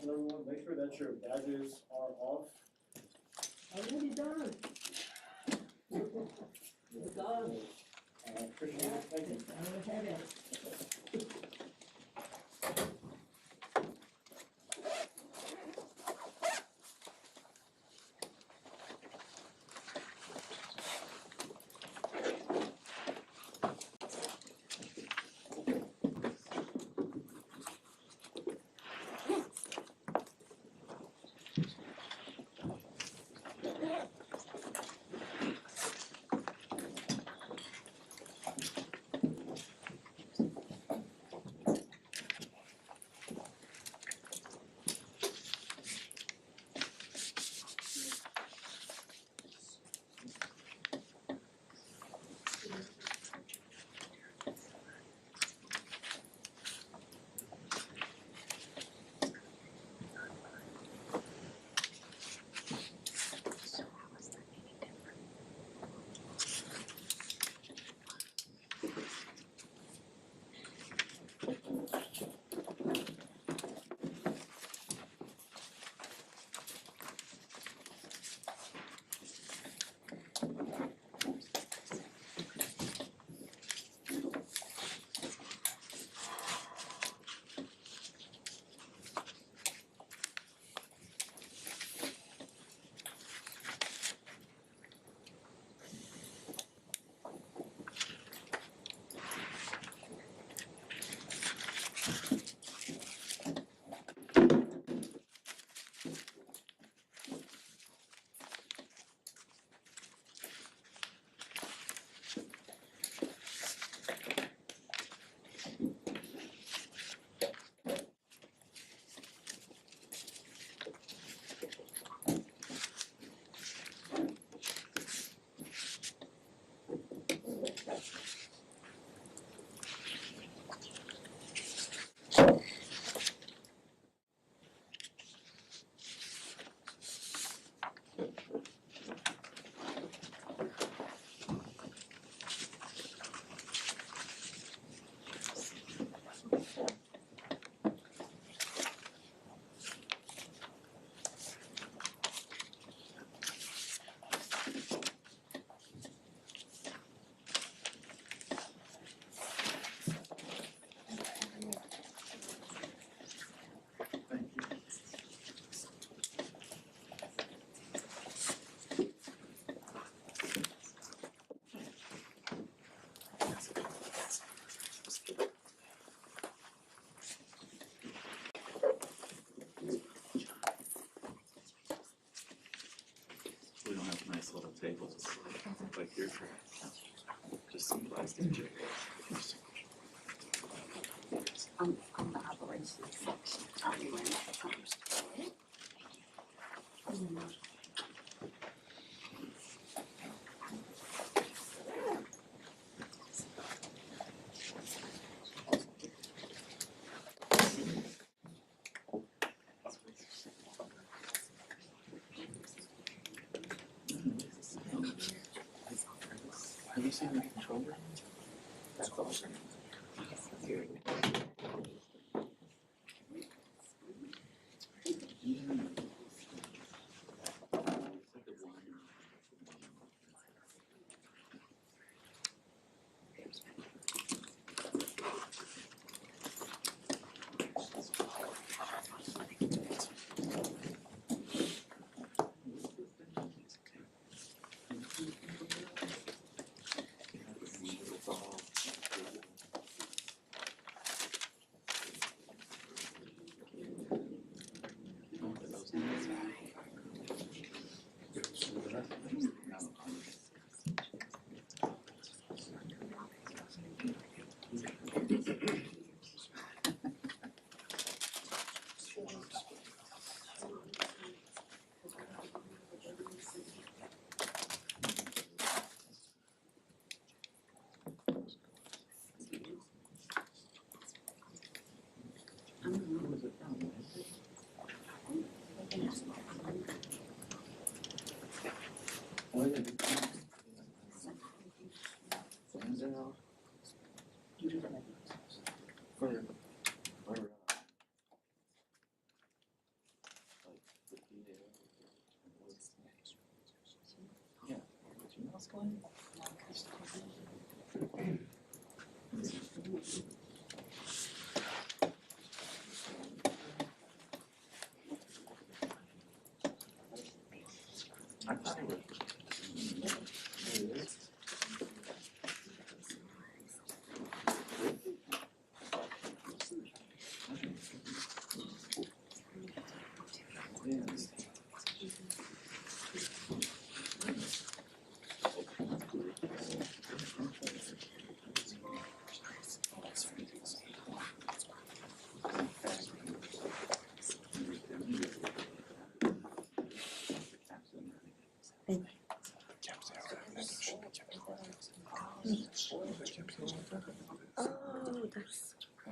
announcement, everyone. Make sure that your badges are off. Already done. It's done. Appreciate it. Thank you. I don't have it. We don't have nice little tables like your chair. Just some plastic chairs. On the operations section, are you in that first? Have you seen the control room? That's closer. Here. Yeah. Did you know what's going on? I thought it was.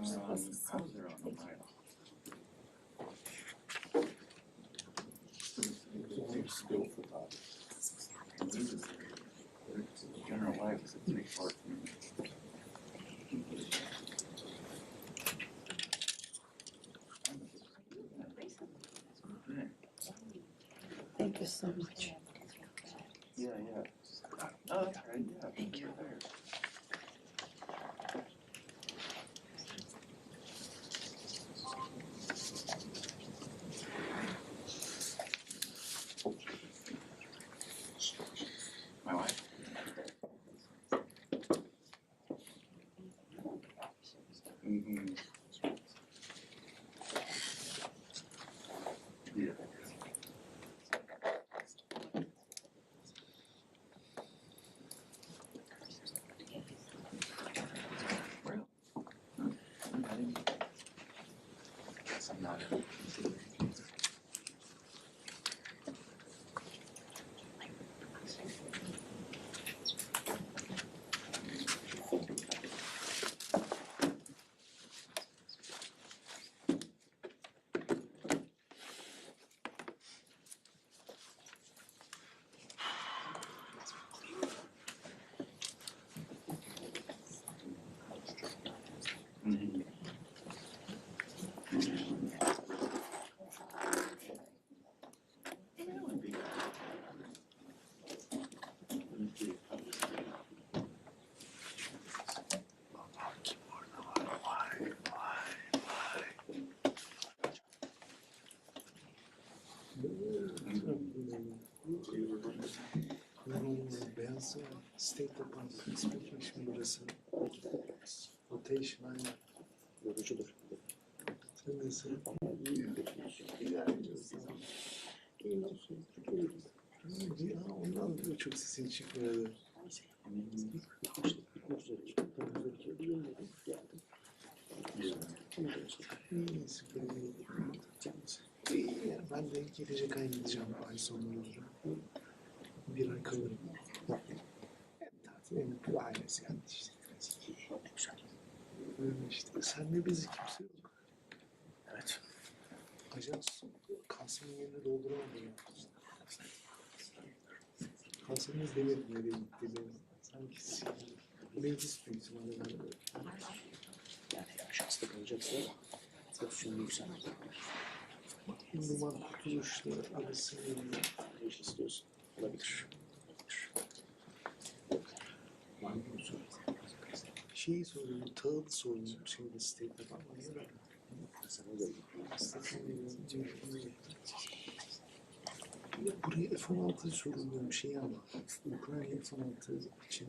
Oh, that's How's there on the mile? Skillful thought. General life is a three-part. Thank you so much. Yeah. Oh, that's right, yeah. Thank you. There. My wife? Mm-hmm. Yeah. Well, I guess I'm not in. Mm-hmm. Beyaz State Department Special burası. Rotation aynı. Yorucudur. Sen nesin? Ya ondan da çok sesin çıkmıyordu. İyi, süper iyi. İyi, ben de gelecek ay gideceğim ay sonları. Bir ay kalırım. Tatil emekli ailesi yani işte. Öyle işte. Sen de bizi kimse yok. Evet. Ajans Kasım'ın yerini dolduramadı ya. Kasım'ın demedi nereye gitti. Sanki meclis büyük ihtimalle böyle. Yani ajansta kalacaksa pozisyonu yükselmek. Numan kurtuluşla arasını Ne iş istiyorsun? Olabilir. Var mı bir soru? şeyi soruyorum, Tağıt soruyorum şeyde State'de falan ya da Sana göre. buraya F-16 soruluyorum şey ama Ukrayna F-16 için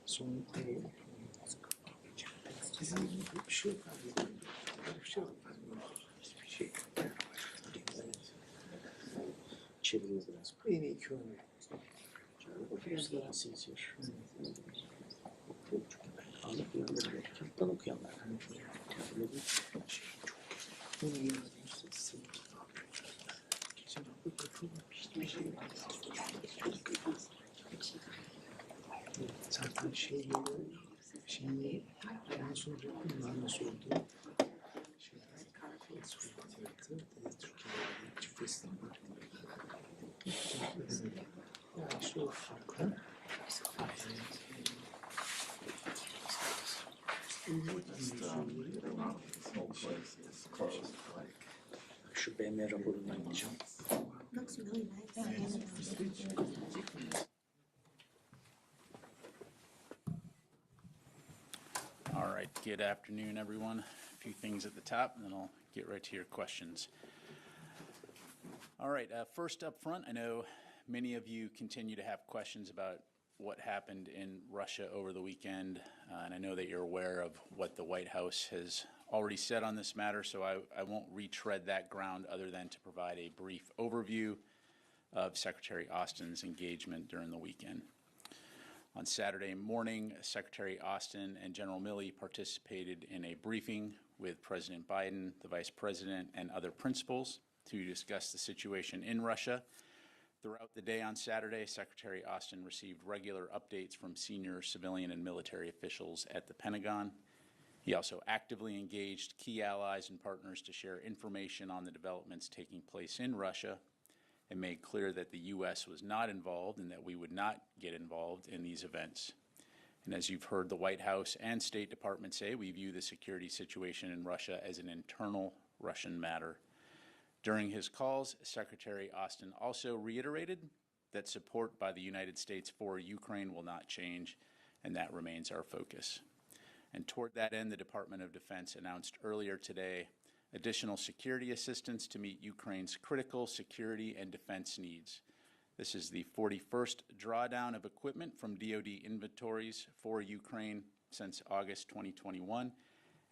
son bizim bir şey yok abi. Bir şey yok. Hiçbir şey. Çeviririz biraz. En iyi iki örnek. O biraz daha sincere. Anlatmayanlar var. Kitaptan okuyanlar. Öyle bir şey çok. Onu yazmışsın. Geçen hafta katılmamış bir şey var. Zaten şeyi bana soracaktım, bana sordu. Türkiye'de çift festival. Yani işte o farklı. Şu BM raporundan gideceğim. Looks really nice. Good afternoon, everyone. A few things at the top, and then I'll get right to your questions. All right, first up front, I know many of you continue to have questions about what happened in Russia over the weekend, and I know that you're aware of what the White House has already said on this matter, so I won't retread that ground other than to provide a brief overview of Secretary Austin's engagement during the weekend. On Saturday morning, Secretary Austin and General Milley participated in a briefing with President Biden, the Vice President, and other principals to discuss the situation in Russia. Throughout the day on Saturday, Secretary Austin received regular updates from senior civilian and military officials at the Pentagon. He also actively engaged key allies and partners to share information on the developments taking place in Russia, and made clear that the U.S. was not involved and that we would not get involved in these events. And as you've heard the White House and State Department say, we view the security situation in Russia as an internal Russian matter. During his calls, Secretary Austin also reiterated that support by the United States for Ukraine will not change, and that remains our focus. And toward that end, the Department of Defense announced earlier today additional security assistance to meet Ukraine's critical security and defense needs. This is the 41st drawdown of equipment from DoD inventories for Ukraine since August 2021,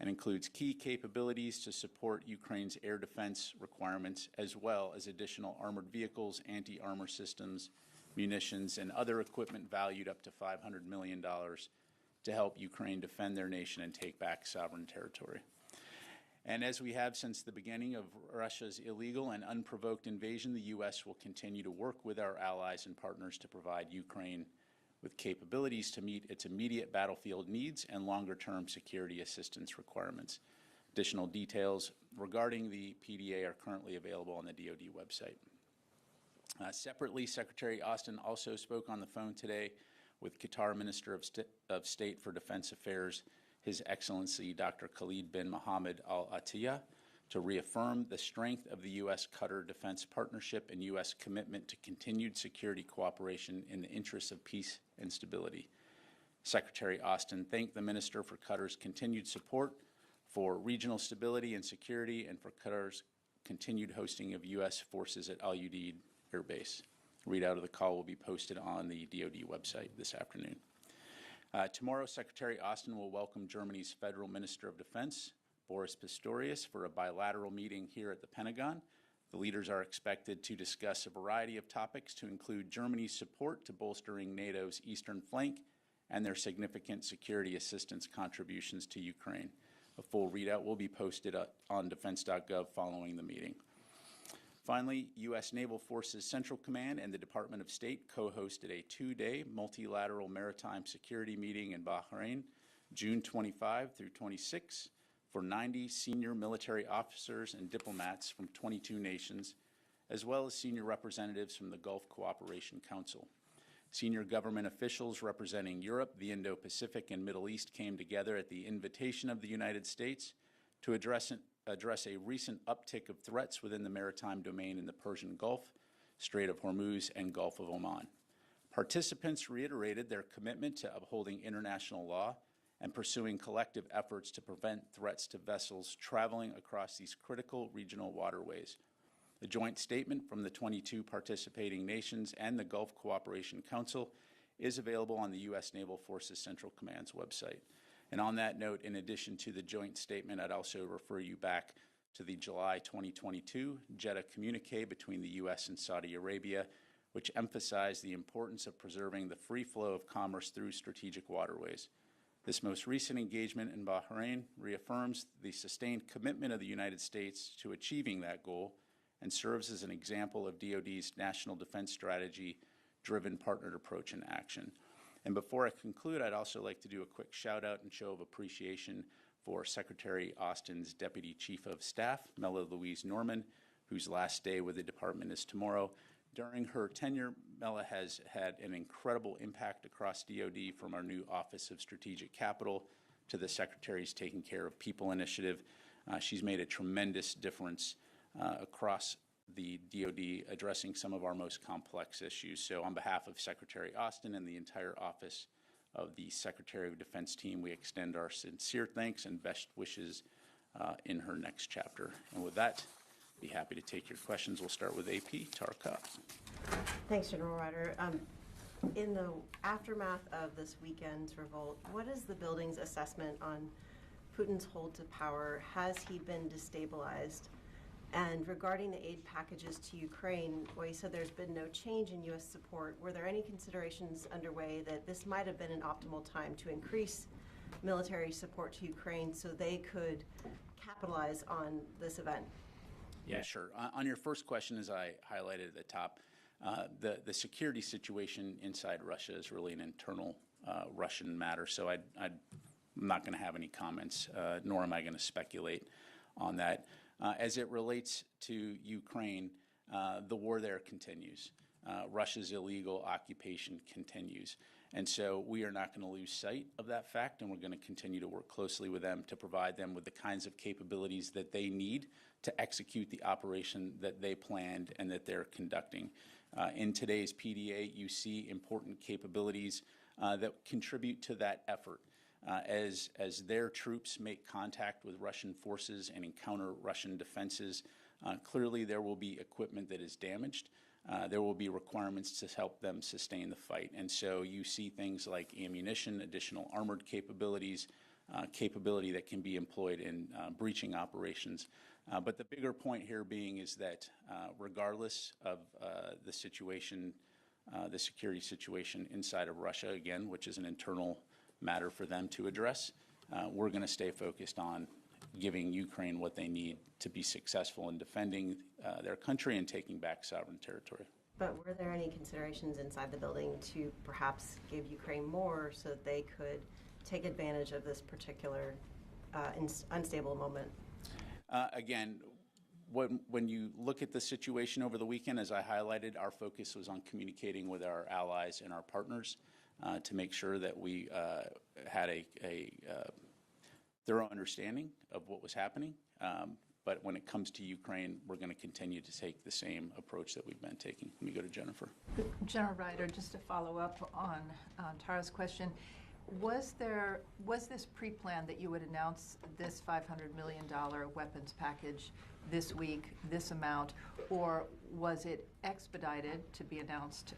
and includes key capabilities to support Ukraine's air defense requirements, as well as additional armored vehicles, anti-armor systems, munitions, and other equipment valued up to $500 million to help Ukraine defend their nation and take back sovereign territory. And as we have since the beginning of Russia's illegal and unprovoked invasion, the U.S. will continue to work with our allies and partners to provide Ukraine with capabilities to meet its immediate battlefield needs and longer-term security assistance requirements. Additional details regarding the PDA are currently available on the DoD website. Separately, Secretary Austin also spoke on the phone today with Qatar Minister of State for Defense Affairs, His Excellency Dr. Khalid bin Mohammed Al Attiyah, to reaffirm the strength of the U.S.-Qatar defense partnership and U.S. commitment to continued security cooperation in the interests of peace and stability. Secretary Austin thanked the Minister for Qatar's continued support for regional stability and security and for Qatar's continued hosting of U.S. forces at Al Udeid Air Base. A readout of the call will be posted on the DoD website this afternoon. Tomorrow, Secretary Austin will welcome Germany's Federal Minister of Defense, Boris Pistorius, for a bilateral meeting here at the Pentagon. The leaders are expected to discuss a variety of topics to include Germany's support to bolstering NATO's eastern flank and their significant security assistance contributions to Ukraine. A full readout will be posted on defense.gov following the meeting. Finally, U.S. Naval Forces Central Command and the Department of State co-hosted a two-day multilateral maritime security meeting in Bahrain, June 25 through 26, for 90 senior military officers and diplomats from 22 nations, as well as senior representatives from the Gulf Cooperation Council. Senior government officials representing Europe, the Indo-Pacific, and Middle East came together at the invitation of the United States to address a recent uptick of threats within the maritime domain in the Persian Gulf, Strait of Hormuz, and Gulf of Oman. Participants reiterated their commitment to upholding international law and pursuing collective efforts to prevent threats to vessels traveling across these critical regional waterways. A joint statement from the 22 participating nations and the Gulf Cooperation Council is available on the U.S. Naval Forces Central Command's website. And on that note, in addition to the joint statement, I'd also refer you back to the July 2022 Jeddah communique between the U.S. and Saudi Arabia, which emphasized the importance of preserving the free flow of commerce through strategic waterways. This most recent engagement in Bahrain reaffirms the sustained commitment of the United States to achieving that goal and serves as an example of DoD's national defense strategy-driven partnered approach in action. And before I conclude, I'd also like to do a quick shout out and show of appreciation for Secretary Austin's Deputy Chief of Staff, Mela Louise Norman, whose last day with the department is tomorrow. During her tenure, Mela has had an incredible impact across DoD, from our new Office of Strategic Capital to the Secretary's Taking Care of People initiative. She's made a tremendous difference across the DoD, addressing some of our most complex issues. So on behalf of Secretary Austin and the entire office, of the Secretary of Defense team. We extend our sincere thanks and best wishes in her next chapter. And with that, be happy to take your questions. We'll start with AP Tarka. Thanks, General Ryder. In the aftermath of this weekend's revolt, what is the building's assessment on Putin's hold to power? Has he been destabilized? And regarding the aid packages to Ukraine, well, you said there's been no change in U.S. support. Were there any considerations underway that this might have been an optimal time to increase military support to Ukraine so they could capitalize on this event? Yeah, sure. On your first question, as I highlighted at the top, the security situation inside Russia is really an internal Russian matter, so I'm not going to have any comments, nor am I going to speculate on that. As it relates to Ukraine, the war there continues. Russia's illegal occupation continues. And so we are not going to lose sight of that fact, and we're going to continue to work closely with them to provide them with the kinds of capabilities that they need to execute the operation that they planned and that they're conducting. In today's PDA, you see important capabilities that contribute to that effort. As their troops make contact with Russian forces and encounter Russian defenses, clearly there will be equipment that is damaged. There will be requirements to help them sustain the fight. And so you see things like ammunition, additional armored capabilities, capability that can be employed in breaching operations. But the bigger point here being is that regardless of the situation, the security situation inside of Russia, again, which is an internal matter for them to address, we're going to stay focused on giving Ukraine what they need to be successful in defending their country and taking back sovereign territory. But were there any considerations inside the building to perhaps give Ukraine more so that they could take advantage of this particular unstable moment? Again, when you look at the situation over the weekend, as I highlighted, our focus was on communicating with our allies and our partners to make sure that we had a thorough understanding of what was happening. But when it comes to Ukraine, we're going to continue to take the same approach that we've been taking. Let me go to Jennifer. General Ryder, just to follow up on Tara's question, was this pre-planned that you would announce this $500 million weapons package this week, this amount, or was it expedited to be announced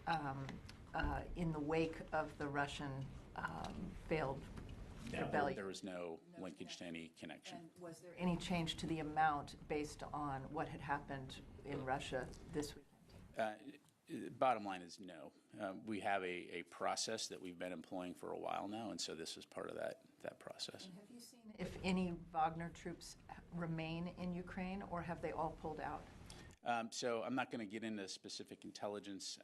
in the wake of the Russian failed rebellion? There was no linkage to any connection. And was there any change to the amount based on what had happened in Russia this weekend? Bottom line is no. We have a process that we've been employing for a while now, and so this is part of that process. And have you seen if any Wagner troops remain in Ukraine, or have they all pulled out? So I'm not going to get into specific intelligence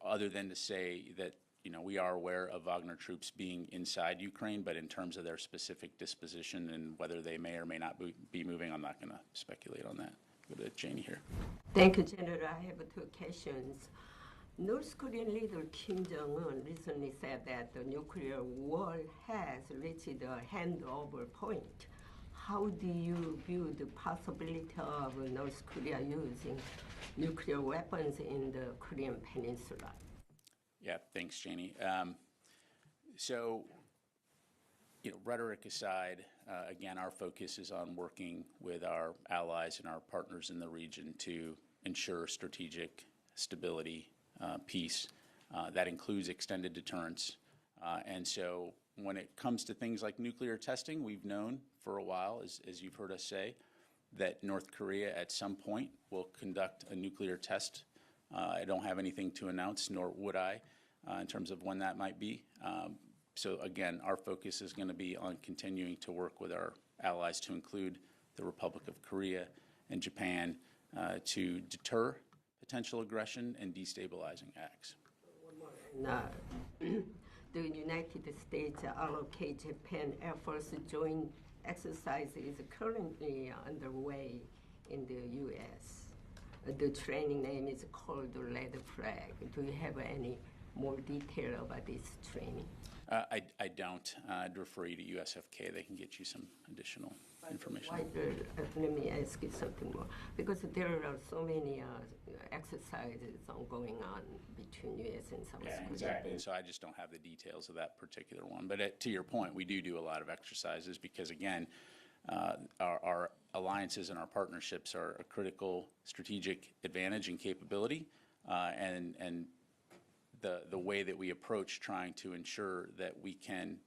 other than to say that we are aware of Wagner troops being inside Ukraine, but in terms of their specific disposition and whether they may or may not be moving, I'm not going to speculate on that. Go to Janie here. Thank you, General. I have two questions. North Korean leader Kim Jong-un recently said that the nuclear war has reached a handover point. How do you view the possibility of North Korea using nuclear weapons in the Korean Peninsula? Yeah, thanks, Janie. So, rhetoric aside, again, our focus is on working with our allies and our partners in the region to ensure strategic stability, peace. That includes extended deterrence. And so when it comes to things like nuclear testing, we've known for a while, as you've heard us say, that North Korea at some point will conduct a nuclear test. I don't have anything to announce, nor would I, in terms of when that might be. So again, our focus is going to be on continuing to work with our allies, to include the Republic of Korea and Japan, to deter potential aggression and destabilizing acts. The United States allocate Japan Air Force joint exercise is currently underway in the U.S. The training name is called the Red Flag. Do you have any more detail about this training? I don't. I'd refer you to USFK. They can get you some additional information. Let me ask you something more. Because there are so many exercises going on between U.S. and South Korea. Yeah, exactly. And so I just don't have the details of that particular one. But to your point, we do a lot of exercises because, again, our alliances and our partnerships are a critical strategic advantage and capability, and the way that we approach trying to ensure that we can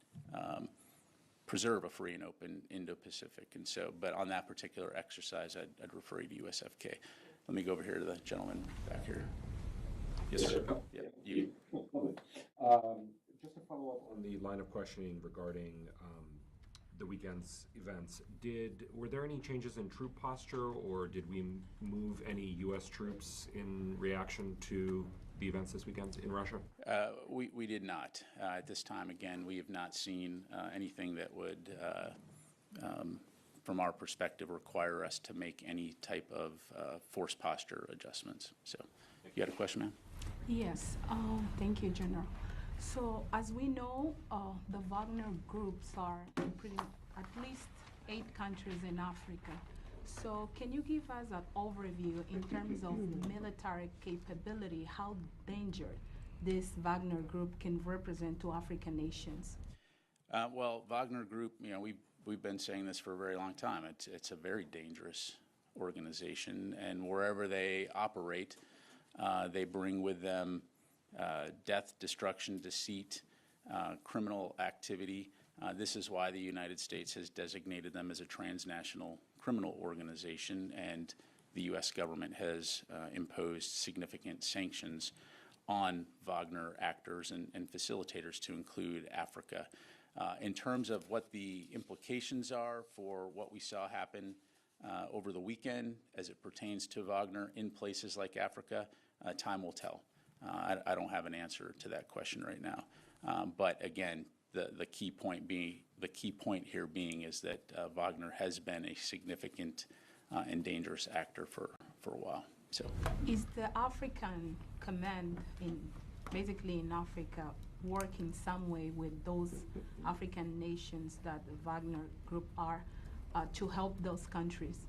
preserve a free and open Indo-Pacific. And so, but on that particular exercise, I'd refer you to USFK. Let me go over here to the gentleman back here. Yes, sir. Yeah, you. Just to follow up on the line of questioning regarding the weekend's events, were there any changes in troop posture, or did we move any U.S. troops in reaction to the events this weekend in Russia? We did not. At this time, again, we have not seen anything that would, from our perspective, require us to make any type of force posture adjustments. So, you had a question, ma'am? Yes, thank you, General. So, as we know, the Wagner groups are in at least 8 countries in Africa. So, can you give us an overview in terms of military capability, how dangerous this Wagner group can represent to African nations? Well, Wagner Group, we've been saying this for a very long time. It's a very dangerous organization, and wherever they operate, they bring with them death, destruction, deceit, criminal activity. This is why the United States has designated them as a transnational criminal organization, and the U.S. government has imposed significant sanctions on Wagner actors and facilitators, to include Africa. In terms of what the implications are for what we saw happen over the weekend as it pertains to Wagner in places like Africa, time will tell. I don't have an answer to that question right now. But again, the key point here being is that Wagner has been a significant and dangerous actor for a while. So, is the African command basically in Africa working some way with those African nations that the Wagner group are to help those countries?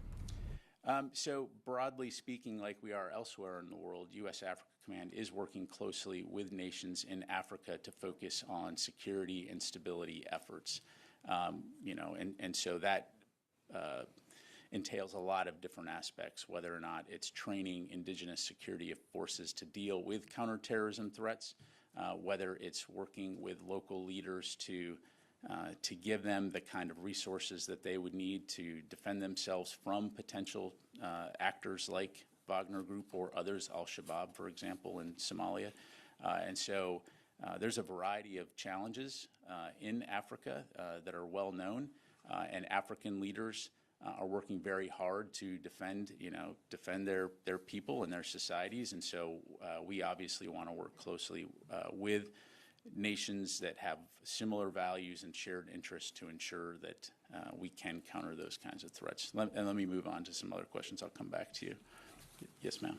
So broadly speaking, like we are elsewhere in the world, U.S. Africa Command is working closely with nations in Africa to focus on security and stability efforts. And so that entails a lot of different aspects, whether or not it's training indigenous security forces to deal with counterterrorism threats, whether it's working with local leaders to give them the kind of resources that they would need to defend themselves from potential actors like Wagner Group or others, Al-Shabaab, for example, in Somalia. And so there's a variety of challenges in Africa that are well known, and African leaders are working very hard to defend their people and their societies. And so we obviously want to work closely with nations that have similar values and shared interests to ensure that we can counter those kinds of threats. And let me move on to some other questions. I'll come back to you. Yes, ma'am.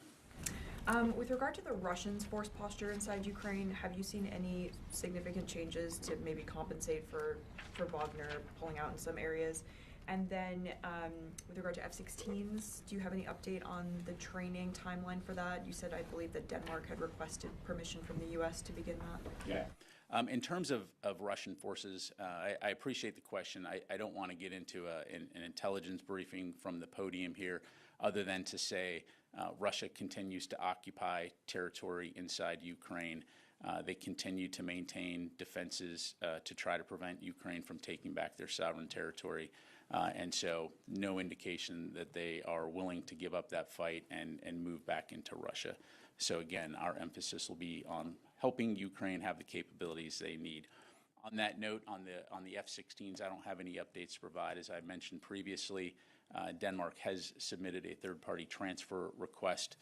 With regard to the Russians' force posture inside Ukraine, have you seen any significant changes to maybe compensate for Wagner pulling out in some areas? And then with regard to F-16s, do you have any update on the training timeline for that? You said, I believe, that Denmark had requested permission from the U.S. to begin that. Yeah. In terms of Russian forces, I appreciate the question. I don't want to get into an intelligence briefing from the podium here, other than to say Russia continues to occupy territory inside Ukraine. They continue to maintain defenses to try to prevent Ukraine from taking back their sovereign territory. And so no indication that they are willing to give up that fight and move back into Russia. So again, our emphasis will be on helping Ukraine have the capabilities they need. On that note, on the F-16s, I don't have any updates to provide. As I mentioned previously, Denmark has submitted a third-party transfer request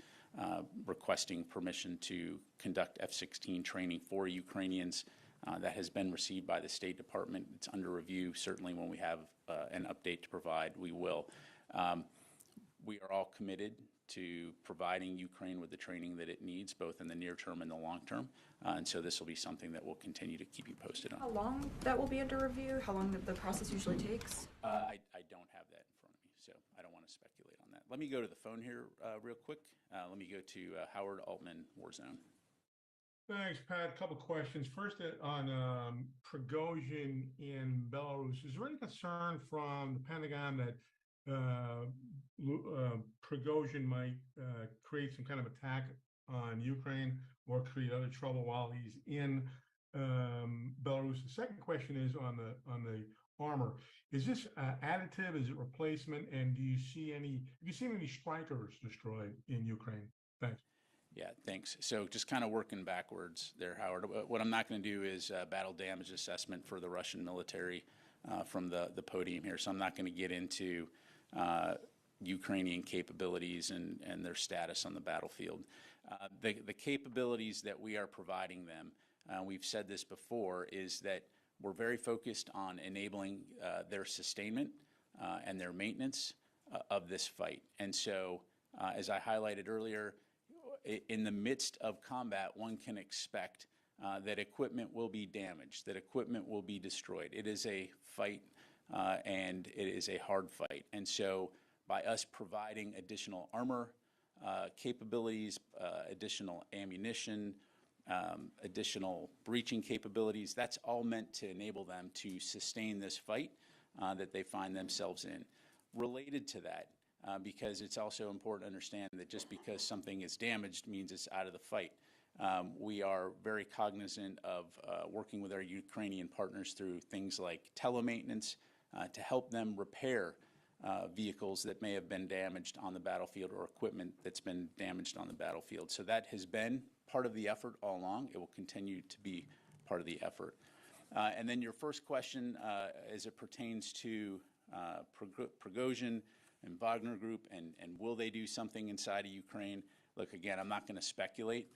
requesting permission to conduct F-16 training for Ukrainians. That has been received by the State Department. It's under review. Certainly when we have an update to provide, we will. We are all committed to providing Ukraine with the training that it needs, both in the near term and the long term. And so this will be something that we'll continue to keep you posted on. How long that will be under review? How long the process usually takes? I don't have that in front of me, so I don't want to speculate on that. Let me go to the phone here real quick. Let me go to Howard Altman, Warzone. Thanks, Pat. A couple questions. First, on Prigozhin in Belarus, is there any concern from the Pentagon that Prigozhin might create some kind of attack on Ukraine or create other trouble while he's in Belarus? The second question is on the armor. Is this additive? Is it replacement? And have you seen any strikers destroyed in Ukraine? Thanks. Yeah, thanks. So just kind of working backwards there, Howard. What I'm not going to do is battle damage assessment for the Russian military from the podium here. So I'm not going to get into Ukrainian capabilities and their status on the battlefield. The capabilities that we are providing them, we've said this before, is that we're very focused on enabling their sustainment and their maintenance of this fight. And so, as I highlighted earlier, in the midst of combat, one can expect that equipment will be damaged, that equipment will be destroyed. It is a fight, and it is a hard fight. And so, by us providing additional armor capabilities, additional ammunition, additional breaching capabilities, that's all meant to enable them to sustain this fight that they find themselves in. Related to that, because it's also important to understand that just because something is damaged means it's out of the fight. We are very cognizant of working with our Ukrainian partners through things like telemaintenance to help them repair vehicles that may have been damaged on the battlefield or equipment that's been damaged on the battlefield. So that has been part of the effort all along. It will continue to be part of the effort. And then your first question, as it pertains to Prigozhin and Wagner Group, and will they do something inside of Ukraine? Look, again, I'm not going to speculate.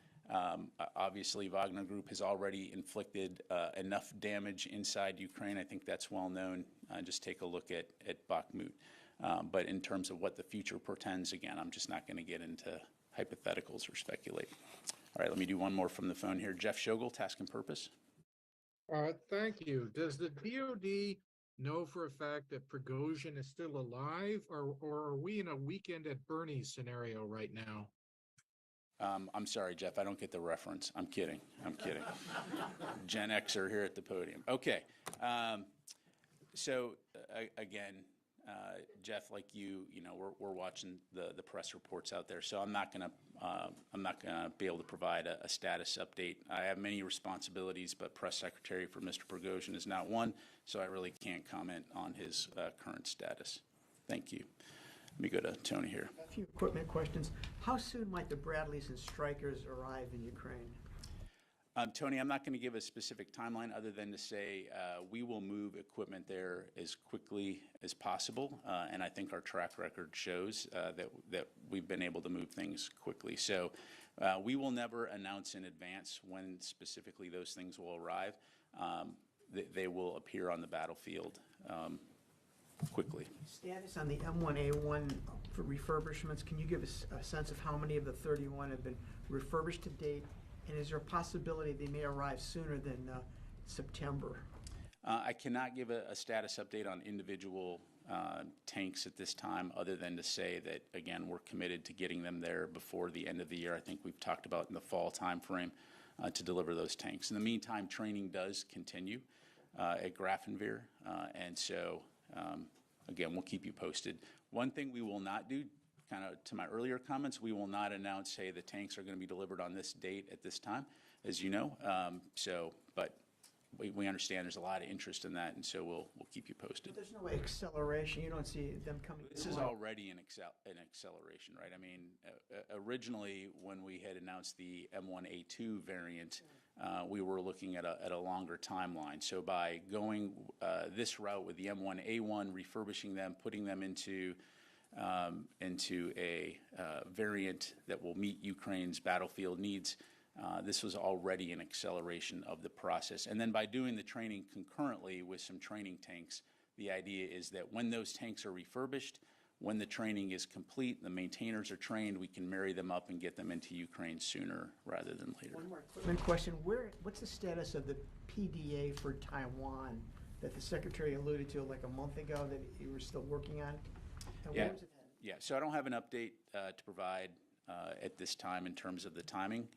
Obviously, Wagner Group has already inflicted enough damage inside Ukraine. I think that's well known. Just take a look at Bakhmut. But in terms of what the future portends, again, I'm just not going to get into hypotheticals or speculate. All right, let me do one more from the phone here. Jeff Shogel, Task and Purpose. Thank you. Does the DoD know for a fact that Prigozhin is still alive, or are we in a Weekend at Bernie's scenario right now? I'm sorry, Jeff, I don't get the reference. I'm kidding. I'm kidding. Gen Xer here at the podium. Okay. So again, Jeff, like you know, we're watching the press reports out there. So I'm not gonna be able to provide a status update. I have many responsibilities, but press secretary for Mr. Prigozhin is not one, so I really can't comment on his current status. Thank you. Let me go to Tony here. A few equipment questions. How soon might the Bradleys and Strykers arrive in Ukraine? Tony, I'm not going to give a specific timeline other than to say we will move equipment there as quickly as possible, and I think our track record shows that we've been able to move things quickly. So we will never announce in advance when specifically those things will arrive. They will appear on the battlefield quickly. Status on the M1A1 for refurbishments. Can you give us a sense of how many of the 31 have been refurbished to date? And is there a possibility they may arrive sooner than September? I cannot give a status update on individual tanks at this time, other than to say that, again, we're committed to getting them there before the end of the year. I think we've talked about in the fall timeframe to deliver those tanks. In the meantime, training does continue at Grafenwehr, and so, again, we'll keep you posted. One thing we will not do, kind of to my earlier comments, we will not announce, hey, the tanks are going to be delivered on this date at this time, as you know. But we understand there's a lot of interest in that, and so we'll keep you posted. But there's no acceleration. You don't see them coming. This is already an acceleration, right? I mean, originally when we had announced the M1A2 variant, we were looking at a longer timeline. So by going this route with the M1A1, refurbishing them, putting them into a variant that will meet Ukraine's battlefield needs, this was already an acceleration of the process. And then by doing the training concurrently with some training tanks, the idea is that when those tanks are refurbished, when the training is complete, the maintainers are trained, we can marry them up and get them into Ukraine sooner rather than later. One more equipment question. What's the status of the PDA for Taiwan that the Secretary alluded to like a month ago that you were still working on? And Yeah. Yeah, so I don't have an update to provide at this time in terms of the timing.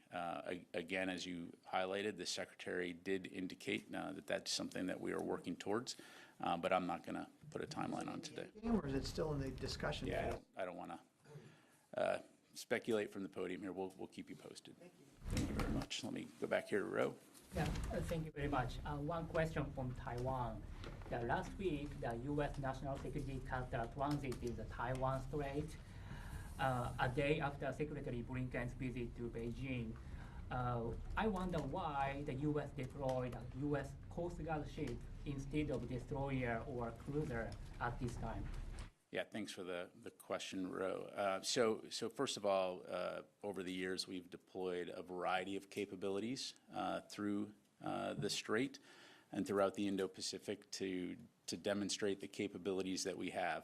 Again, as you highlighted, the Secretary did indicate that that's something that we are working towards, but I'm not going to put a timeline on today. Or is it still in the discussion phase? Yeah, I don't want to speculate from the podium here. We'll keep you posted. Thank you very much. Let me go back here to Ro. Yeah, thank you very much. One question from Taiwan. Last week, the U.S. National Security Council transited the Taiwan Strait a day after Secretary Blinken's visit to Beijing. I wonder why the U.S. deployed a U.S. Coast Guard ship instead of destroyer or cruiser at this time. Yeah, thanks for the question, Ro. So first of all, over the years, we've deployed a variety of capabilities through the Strait and throughout the Indo-Pacific to demonstrate the capabilities that we have.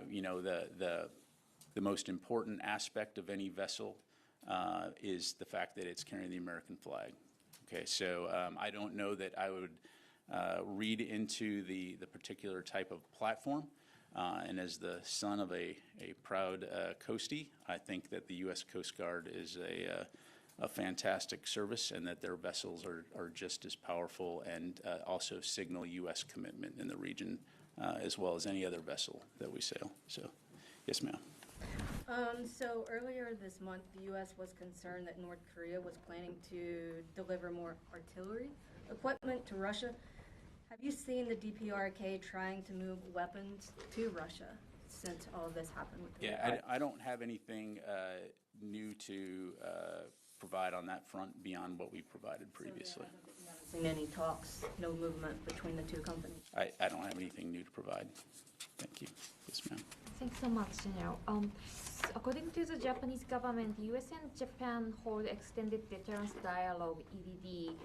You know, the most important aspect of any vessel is the fact that it's carrying the American flag. Okay, so I don't know that I would read into the particular type of platform. And as the son of a proud coastie, I think that the U.S. Coast Guard is a fantastic service, and that their vessels are just as powerful and also signal U.S. commitment in the region as well as any other vessel that we sail. So, yes, ma'am. So earlier this month, the U.S. was concerned that North Korea was planning to deliver more artillery equipment to Russia. Have you seen the DPRK trying to move weapons to Russia since all of this happened with the Yeah, I don't have anything new to provide on that front beyond what we provided previously. You haven't seen any talks, no movement between the two companies? I don't have anything new to provide. Thank you. Yes, ma'am. Thanks so much, General. According to the Japanese government, US and Japan hold extended deterrence dialogue, EDD,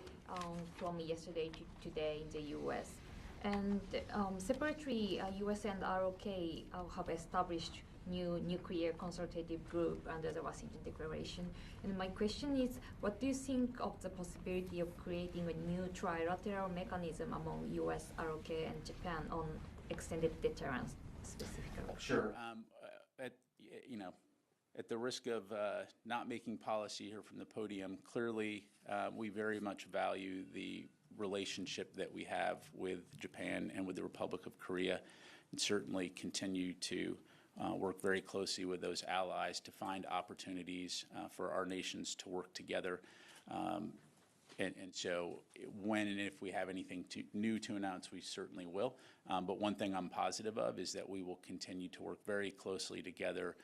from yesterday to today in the US. And separately, US and ROK have established new nuclear consultative group under the Washington Declaration. And my question is, what do you think of the possibility of creating a new trilateral mechanism among US, ROK, and Japan on extended deterrence specifically? Sure. At the risk of not making policy here from the podium, clearly we very much value the relationship that we have with Japan and with the Republic of Korea, and certainly continue to work very closely with those allies to find opportunities for our nations to work together. And so when and if we have anything new to announce, we certainly will. But one thing I'm positive of is that we will continue to work very closely together,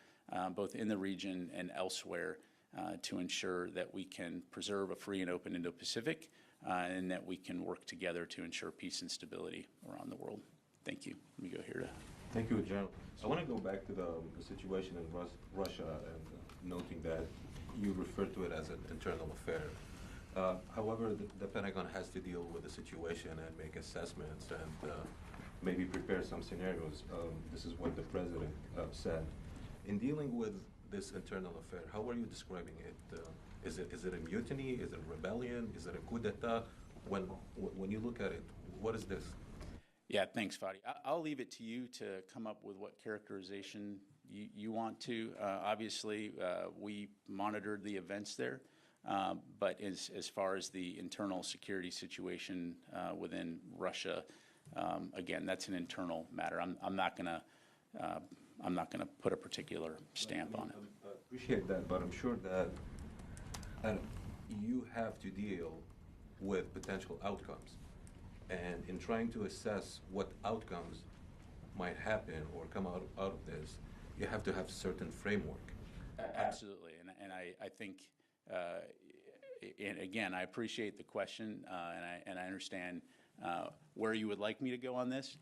both in the region and elsewhere, to ensure that we can preserve a free and open Indo-Pacific, and that we can work together to ensure peace and stability around the world. Thank you. Let me go here to... Thank you, General. I want to go back to the situation in Russia, and noting that you referred to it as an internal affair. However, the Pentagon has to deal with the situation and make assessments and maybe prepare some scenarios. This is what the President said. In dealing with this internal affair, how are you describing it? Is it a mutiny? Is it a rebellion? Is it a coup d'etat? When you look at it, what is this? Yeah, thanks, Fadi. I'll leave it to you to come up with what characterization you want to. Obviously, we monitored the events there, but as far as the internal security situation within Russia, again, that's an internal matter. I'm not gonna put a particular stamp on it. I appreciate that, but I'm sure that you have to deal with potential outcomes. And in trying to assess what outcomes might happen or come out of this, you have to have a certain framework. Absolutely, and I think, and again, I appreciate the question, and I understand where you would like me to go on this,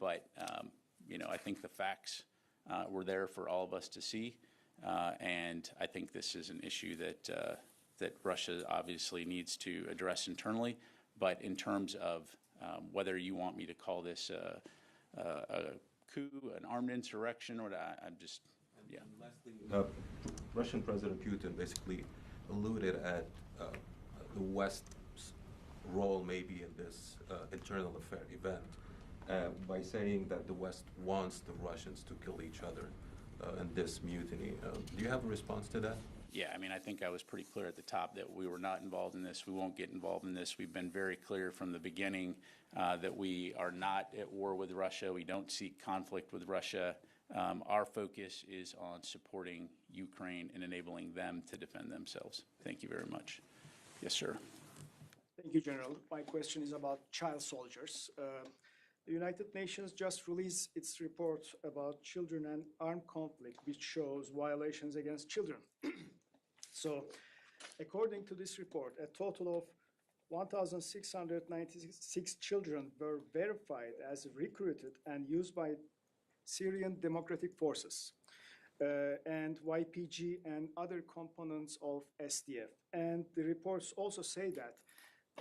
but I think the facts were there for all of us to see, and I think this is an issue that Russia obviously needs to address internally. But in terms of whether you want me to call this a coup, an armed insurrection, or I'm just, yeah. And lastly, Russian President Putin basically alluded at the West's role maybe in this internal affair event by saying that the West wants the Russians to kill each other. in this mutiny. Do you have a response to that? Yeah, I mean, I think I was pretty clear at the top that we were not involved in this. We won't get involved in this. We've been very clear from the beginning that we are not at war with Russia. We don't seek conflict with Russia. Our focus is on supporting Ukraine and enabling them to defend themselves. Thank you very much. Yes, sir. Thank you, General. My question is about child soldiers. The United Nations just released its report about children and armed conflict, which shows violations against children. So, according to this report, a total of 1,696 children were verified as recruited and used by Syrian Democratic Forces and YPG and other components of SDF. And the reports also say that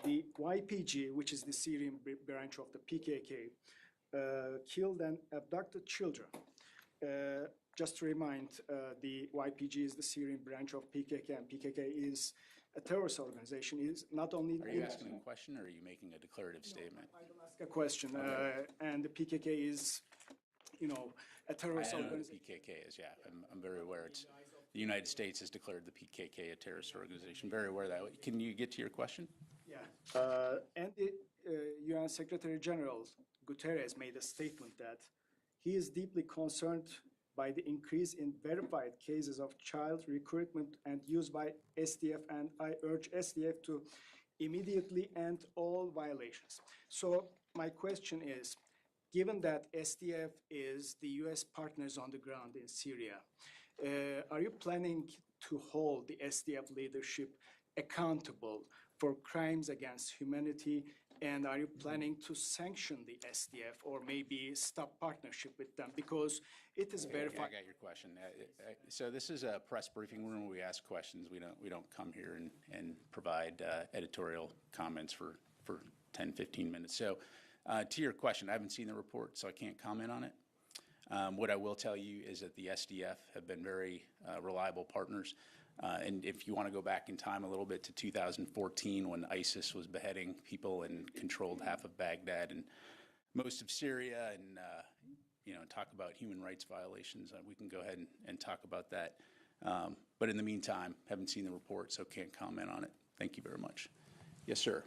the YPG, which is the Syrian branch of the PKK, killed and abducted children. Just to remind, the YPG is the Syrian branch of PKK, and PKK is a terrorist organization. Is not only. Are you asking a question, or are you making a declarative statement? I will ask a question. Okay. And the PKK is, a terrorist I know organization. what the PKK is, yeah. I'm very aware. The United States has declared the PKK a terrorist organization. Very aware of that. Can you get to your question? Yeah. And the UN Secretary General Guterres made a statement that he is deeply concerned by the increase in verified cases of child recruitment and use by SDF, and I urge SDF to immediately end all violations. So my question is, given that SDF is the US partners on the ground in Syria, are you planning to hold the SDF leadership accountable for crimes against humanity, and are you planning to sanction the SDF or maybe stop partnership with them, because it is verified? I got your question. So this is a press briefing room where we ask questions. We don't come here and provide editorial comments for 10, 15 minutes. So to your question, I haven't seen the report, so I can't comment on it. What I will tell you is that the SDF have been very reliable partners. And if you want to go back in time a little bit to 2014, when ISIS was beheading people and controlled half of Baghdad and most of Syria, and talk about human rights violations, we can go ahead and talk about that. But in the meantime, haven't seen the report, so can't comment on it. Thank you very much. Yes, sir.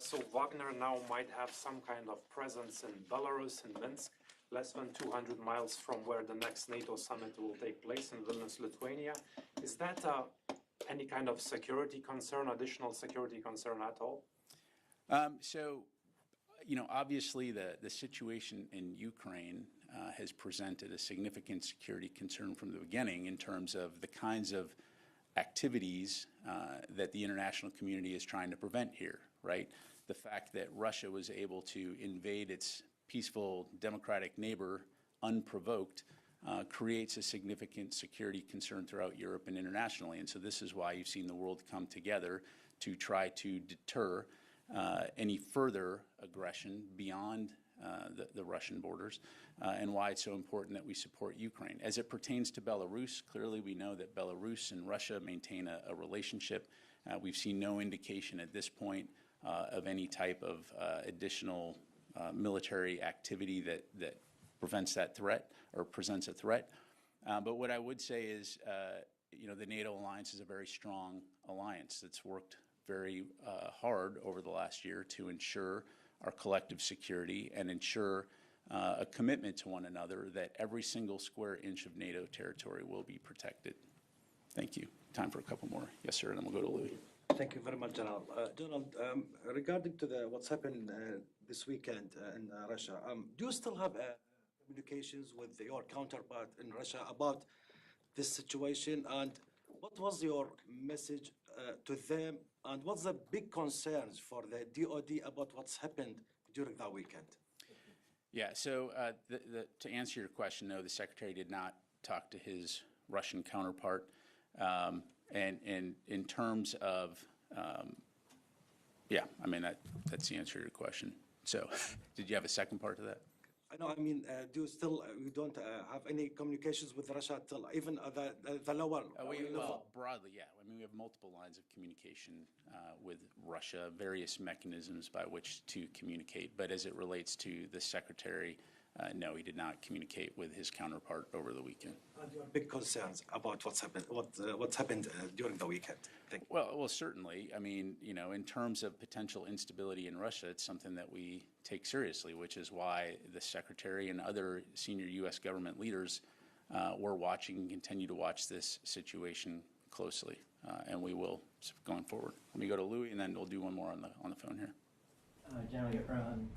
So Wagner now might have some kind of presence in Belarus, in Minsk, less than 200 miles from where the next NATO summit will take place in Vilnius, Lithuania. Is that any kind of security concern, additional security concern at all? Obviously the situation in Ukraine has presented a significant security concern from the beginning in terms of the kinds of activities that the international community is trying to prevent here, right? The fact that Russia was able to invade its peaceful democratic neighbor unprovoked creates a significant security concern throughout Europe and internationally. And so this is why you've seen the world come together to try to deter any further aggression beyond the Russian borders, and why it's so important that we support Ukraine. As it pertains to Belarus, clearly we know that Belarus and Russia maintain a relationship. We've seen no indication at this point of any type of additional military activity that prevents that threat or presents a threat. But what I would say is, the NATO alliance is a very strong alliance that's worked very hard over the last year to ensure our collective security and ensure a commitment to one another that every single square inch of NATO territory will be protected. Thank you. Time for a couple more. Yes, sir, and then we'll go to Louis. Thank you very much, General. General, regarding to what's happened this weekend in Russia, do you still have communications with your counterpart in Russia about this situation, and what was your message to them, and what's the big concerns for the DoD about what's happened during that weekend? Yeah, so to answer your question, no, the Secretary did not talk to his Russian counterpart. And in terms of, that's the answer to your question. So, did you have a second part to that? Do you still, you don't have any communications with Russia till even the lower level? Broadly, yeah. We have multiple lines of communication with Russia, various mechanisms by which to communicate. But as it relates to the Secretary, no, he did not communicate with his counterpart over the weekend. Big concerns about what's happened during the weekend. Well, certainly. I mean, in terms of potential instability in Russia, it's something that we take seriously, which is why the Secretary and other senior U.S. government leaders were watching and continue to watch this situation closely, and we will going forward. Let me go to Louis, and then we'll do one more on the phone here. General,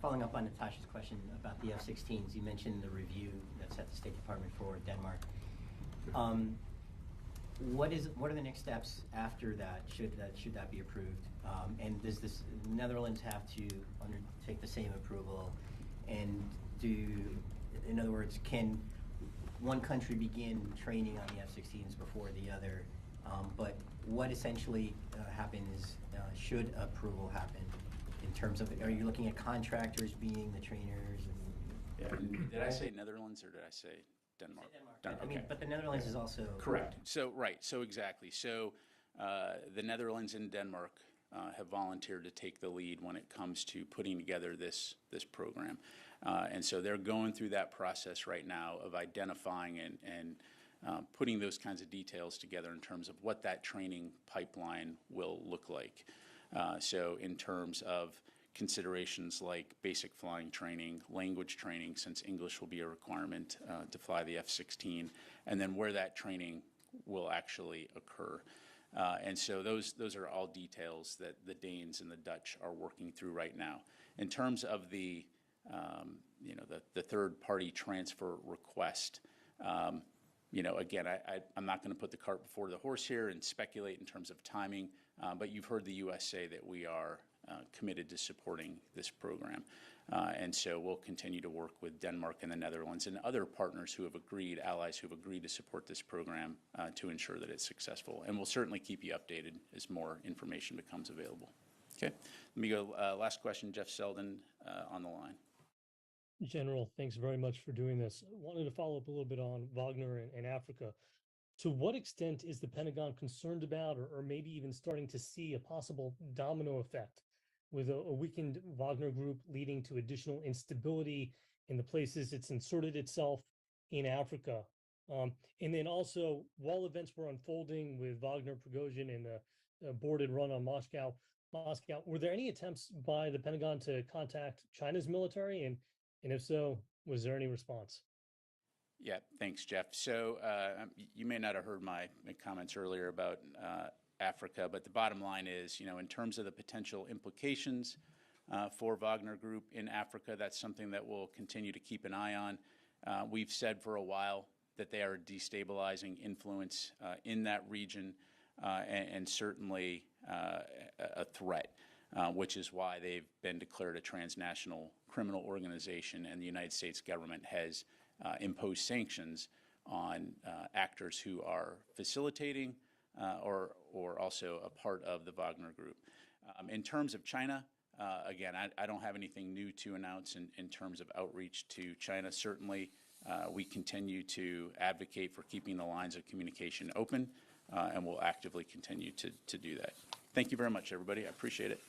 following up on Natasha's question about the F-16s, you mentioned the review that's at the State Department for Denmark. What are the next steps after that? Should that be approved? And does the Netherlands have to undertake the same approval? And in other words, can one country begin training on the F-16s before the other? But what essentially happens should approval happen? In terms of, are you looking at contractors being the trainers? Did I say Netherlands or did I say Denmark? I mean, but the Netherlands is also correct. So so exactly. So the Netherlands and Denmark have volunteered to take the lead when it comes to putting together this program, and so they're going through that process right now of identifying and putting those kinds of details together in terms of what that training pipeline will look like. So in terms of considerations like basic flying training, language training, since English will be a requirement to fly the F-16, and then where that training will actually occur. And so those are all details that the Danes and the Dutch are working through right now. In terms of the third-party transfer request, again, I'm not going to put the cart before the horse here and speculate in terms of timing, but you've heard the U.S. say that we are committed to supporting this program. And so we'll continue to work with Denmark and the Netherlands and other partners who have agreed, allies who have agreed to support this program to ensure that it's successful. And we'll certainly keep you updated as more information becomes available. Okay, let me go, last question, Jeff Selden on the line. General, thanks very much for doing this. I wanted to follow up a little bit on Wagner and Africa. To what extent is the Pentagon concerned about, or maybe even starting to see a possible domino effect with a weakened Wagner group leading to additional instability in the places it's inserted itself in Africa? And then also, while events were unfolding with Wagner, Prigozhin, and the aborted run on Moscow, were there any attempts by the Pentagon to contact China's military? And if so, was there any response? Yeah, thanks, Jeff. So you may not have heard my comments earlier about Africa, but the bottom line is, in terms of the potential implications for Wagner Group in Africa, that's something that we'll continue to keep an eye on. We've said for a while that they are a destabilizing influence in that region and certainly a threat, which is why they've been declared a transnational criminal organization, and the United States government has imposed sanctions on actors who are facilitating or also a part of the Wagner Group. In terms of China, again, I don't have anything new to announce in terms of outreach to China. Certainly, we continue to advocate for keeping the lines of communication open, and we'll actively continue to do that. Thank you very much, everybody. I appreciate it.